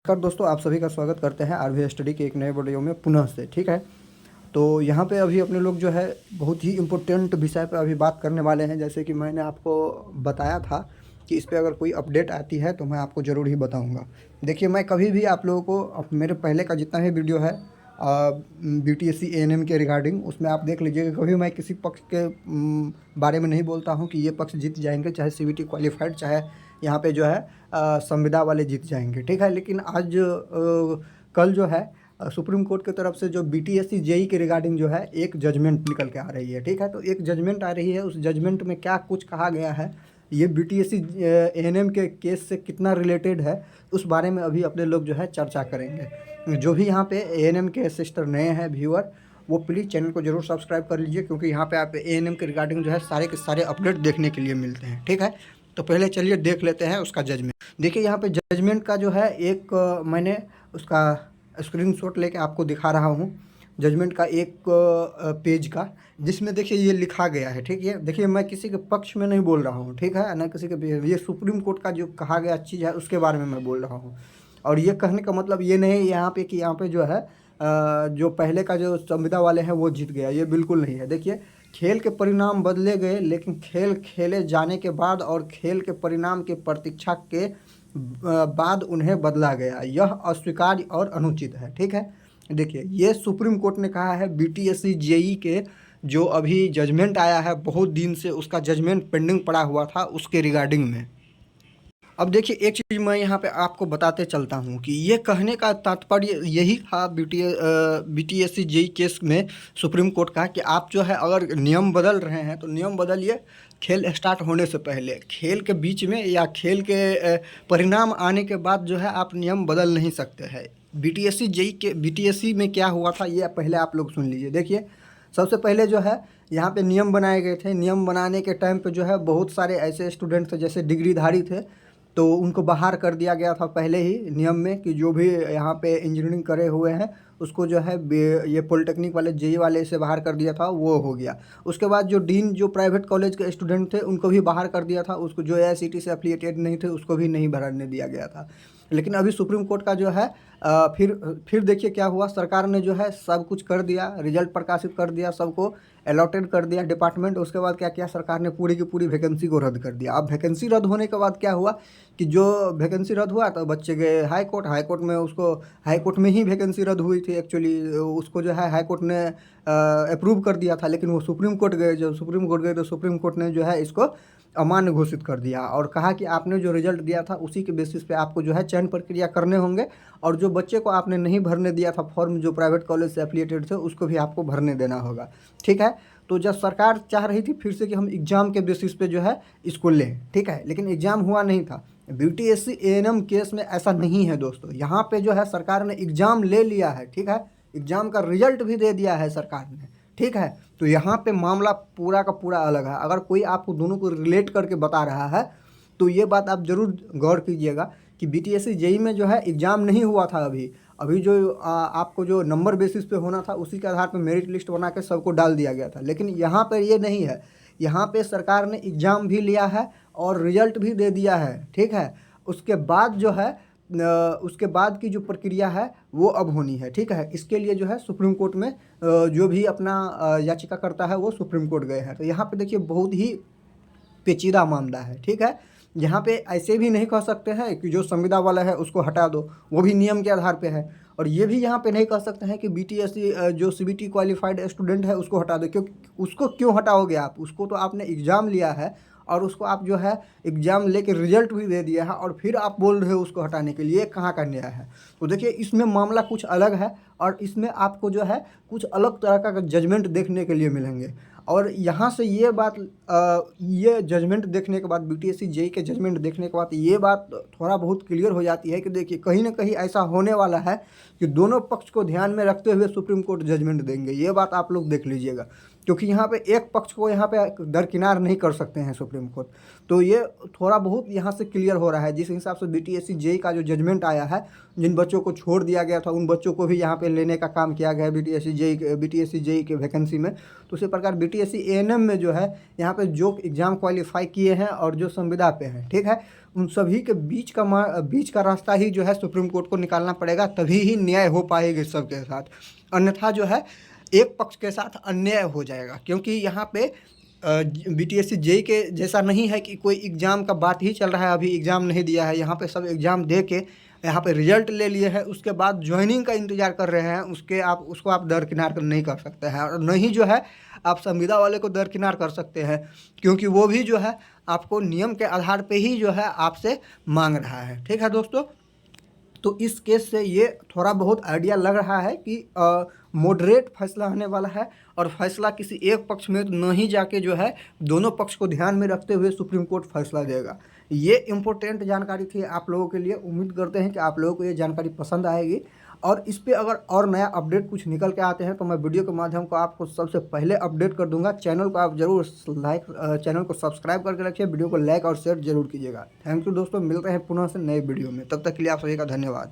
नमस्कार दोस्तों, आप सभी का स्वागत करते हैं आरवी स्टडी के एक नए वीडियो में पुनः से। ठीक है, तो यहाँ पे अभी अपने लोग जो है बहुत ही इम्पोर्टेंट विषय पे अभी बात करने वाले हैं। जैसे कि मैंने आपको बताया था कि इस पे अगर कोई अपडेट आती है तो मैं आपको ज़रूर ही बताऊँगा। देखिए, मैं कभी भी आप लोगों को मेरे पहले का जितना भी वीडियो है BTSC ANM के रिगार्डिंग, उसमें आप देख लीजिएगा, कभी मैं किसी पक्ष के बारे में नहीं बोलता हूँ कि ये पक्ष जीत जाएंगे, चाहे CBT क्वालिफाइड, चाहे यहाँ पे जो है संविदा वाले जीत जाएंगे। ठीक है, लेकिन आज कल जो है सुप्रीम कोर्ट की तरफ से जो BTSC JEE के रिगार्डिंग जो है एक जजमेंट निकल के आ रही है। ठीक है, तो एक जजमेंट आ रही है, उस जजमेंट में क्या कुछ कहा गया है, ये BTSC ANM के केस से कितना रिलेटेड है, उस बारे में अभी अपने लोग जो है चर्चा करेंगे। जो भी यहाँ पे ANM के सिस्टर नए हैं व्यूअर, वो प्लीज़ चैनल को जरूर सब्सक्राइब कर लीजिए, क्योंकि यहाँ पे आप ANM के रिगार्डिंग जो है सारे के सारे अपडेट देखने के लिए मिलते हैं। ठीक है, तो पहले चलिए देख लेते हैं उसका जजमेंट। देखिए, यहाँ पे जजमेंट का जो है एक मैंने उसका स्क्रीनशॉट लेके आपको दिखा रहा हूँ, जजमेंट का एक पेज का, जिसमें देखिए ये लिखा गया है। ठीक है, देखिए मैं किसी के पक्ष में नहीं बोल रहा हूँ, ठीक है ना, किसी के, ये सुप्रीम कोर्ट का जो कहा गया चीज़ है उसके बारे में मैं बोल रहा हूँ। और ये कहने का मतलब ये नहीं यहाँ पे कि यहाँ पे जो है जो पहले का जो संविदा वाले हैं वो जीत गया, ये बिल्कुल नहीं है। देखिए, खेल के परिणाम बदले गए, लेकिन खेल खेले जाने के बाद और खेल के परिणाम की प्रतीक्षा के बाद उन्हें बदला गया, यह अस्वीकार्य और अनुचित है। ठीक है, देखिए ये सुप्रीम कोर्ट ने कहा है BTSC JEE के जो अभी जजमेंट आया है, बहुत दिन से उसका जजमेंट पेंडिंग पड़ा हुआ था, उसके रिगार्डिंग में। अब देखिए, एक चीज़ मैं यहाँ पे आपको बताते चलता हूँ कि ये कहने का तात्पर्य यही था BTSC JEE केस में सुप्रीम कोर्ट का, कि आप जो है अगर नियम बदल रहे हैं तो नियम बदलिए खेल स्टार्ट होने से पहले, खेल के बीच में या खेल के परिणाम आने के बाद जो है आप नियम बदल नहीं सकते हैं। BTSC JEE के BTSC में क्या हुआ था ये पहले आप लोग सुन लीजिए। देखिए, सबसे पहले जो है यहाँ पे नियम बनाए गए थे। नियम बनाने के टाइम पे जो है बहुत सारे ऐसे स्टूडेंट थे जैसे डिग्रीधारी थे, तो उनको बाहर कर दिया गया था पहले ही नियम में, कि जो भी यहाँ पे इंजीनियरिंग करे हुए हैं उसको जो है ये पॉलिटेक्निक वाले JEE वाले से बाहर कर दिया था, वो हो गया। उसके बाद जो डीन जो प्राइवेट कॉलेज के स्टूडेंट थे उनको भी बाहर कर दिया था, उसको जो AICTE से एफिलिएटेड नहीं थे उसको भी नहीं भरने दिया गया था। लेकिन अभी सुप्रीम कोर्ट का जो है फिर देखिए क्या हुआ, सरकार ने जो है सब कुछ कर दिया, रिजल्ट प्रकाशित कर दिया, सबको अलॉटेड कर दिया डिपार्टमेंट। उसके बाद क्या किया, सरकार ने पूरी की पूरी वैकेंसी को रद्द कर दिया। अब वैकेंसी रद्द होने के बाद क्या हुआ कि जो वैकेंसी रद्द हुआ तो बच्चे गए हाई कोर्ट, हाई कोर्ट में उसको, हाई कोर्ट में ही वैकेंसी रद्द हुई थी एक्चुअली, उसको जो है हाई कोर्ट ने अप्रूव कर दिया था, लेकिन वो सुप्रीम कोर्ट गए। जब सुप्रीम कोर्ट गए तो सुप्रीम कोर्ट ने जो है इसको अमान्य घोषित कर दिया और कहा कि आपने जो रिजल्ट दिया था उसी के बेसिस पे आपको जो है चयन प्रक्रिया करने होंगे, और जो बच्चे को आपने नहीं भरने दिया था फॉर्म, जो प्राइवेट कॉलेज से एफिलिएटेड थे, उसको भी आपको भरने देना होगा। ठीक है, तो जब सरकार चाह रही थी फिर से कि हम एग्ज़ाम के बेसिस पे जो है इसको लें, ठीक है, लेकिन एग्ज़ाम हुआ नहीं था। BTSC ANM केस में ऐसा नहीं है दोस्तों, यहाँ पे जो है सरकार ने एग्ज़ाम ले लिया है। ठीक है, एग्ज़ाम का रिजल्ट भी दे दिया है सरकार ने। ठीक है, तो यहाँ पे मामला पूरा का पूरा अलग है। अगर कोई आपको दोनों को रिलेट करके बता रहा है तो ये बात आप ज़रूर गौर कीजिएगा कि BTSC JEE में जो है एग्ज़ाम नहीं हुआ था। अभी जो आपको जो नंबर बेसिस पे होना था उसी के आधार पे मेरिट लिस्ट बना के सबको डाल दिया गया था, लेकिन यहाँ पर ये नहीं है। यहाँ पे सरकार ने एग्ज़ाम भी लिया है और रिजल्ट भी दे दिया है। ठीक है, उसके बाद जो है उसके बाद की जो प्रक्रिया है वो अब होनी है। ठीक है, इसके लिए जो है सुप्रीम कोर्ट में जो भी अपना याचिका करता है वो सुप्रीम कोर्ट गए हैं। तो यहाँ पे देखिए बहुत ही पेचीदा मामला है। ठीक है, यहाँ पे ऐसे भी नहीं कह सकते हैं कि जो संविदा वाला है उसको हटा दो, वो भी नियम के आधार पे है। और ये भी यहाँ पे नहीं कह सकते हैं कि BTSC जो CBT क्वालिफाइड स्टूडेंट है उसको हटा दो, क्योंकि उसको क्यों हटाओगे आप, उसको तो आपने एग्ज़ाम लिया है और उसको आप जो है एग्ज़ाम लेके रिजल्ट भी दे दिया है और फिर आप बोल रहे हो उसको हटाने के लिए, कहाँ का न्याय है। तो देखिए, इसमें मामला कुछ अलग है और इसमें आपको जो है कुछ अलग तरह का जजमेंट देखने के लिए मिलेंगे। और यहाँ से ये बात ये जजमेंट देखने के बाद, BTSC JEE के जजमेंट देखने के बाद ये बात थोड़ा बहुत क्लियर हो जाती है कि देखिए कहीं ना कहीं ऐसा होने वाला है कि दोनों पक्ष को ध्यान में रखते हुए सुप्रीम कोर्ट जजमेंट देंगे। ये बात आप लोग देख लीजिएगा, क्योंकि यहाँ पे एक पक्ष को यहाँ पे दरकिनार नहीं कर सकते हैं सुप्रीम कोर्ट। तो ये थोड़ा बहुत यहाँ से क्लियर हो रहा है। जिस हिसाब से BTSC जेई का जो जजमेंट आया है, जिन बच्चों को छोड़ दिया गया था उन बच्चों को भी यहाँ पे लेने का काम किया गया है BTSC जेई के वैकेंसी में। तो उसी प्रकार BTSC ANM में जो है यहाँ पे जो एग्ज़ाम क्वालिफाई किए हैं और जो संविदा पे हैं, ठीक है, उन सभी के बीच का रास्ता ही जो है सुप्रीम कोर्ट को निकालना पड़ेगा, तभी ही न्याय हो पाएगी सबके साथ। अन्यथा जो है एक पक्ष के साथ अन्याय हो जाएगा। क्योंकि यहाँ पे BTSC जेई के जैसा नहीं है कि कोई एग्ज़ाम का बात ही चल रहा है, अभी एग्ज़ाम नहीं दिया है। यहाँ पे सब एग्ज़ाम दे के यहाँ पे रिजल्ट ले लिए हैं, उसके बाद ज्वाइनिंग का इंतज़ार कर रहे हैं। उसको आप दरकिनार नहीं कर सकते हैं, और नहीं जो है आप संविदा वाले को दरकिनार कर सकते हैं, क्योंकि वो भी जो है आपको नियम के आधार पे ही जो है आपसे मांग रहा है। ठीक है दोस्तों, तो इस केस से ये थोड़ा बहुत आइडिया लग रहा है कि मॉडरेट फैसला आने वाला है, और फैसला किसी एक पक्ष में तो नहीं जाके जो है दोनों पक्ष को ध्यान में रखते हुए सुप्रीम कोर्ट फैसला देगा। ये इम्पोर्टेंट जानकारी थी आप लोगों के लिए। उम्मीद करते हैं कि आप लोगों को ये जानकारी पसंद आएगी, और इस पे अगर और नया अपडेट कुछ निकल के आते हैं तो मैं वीडियो के माध्यम को आपको सबसे पहले अपडेट कर दूंगा। चैनल को आप जरूर चैनल को सब्सक्राइब करके रखिए, वीडियो को लाइक और शेयर जरूर कीजिएगा। थैंक यू दोस्तों, मिलते हैं पुनः से नए वीडियो में। तब तक के लिए आप सभी का धन्यवाद।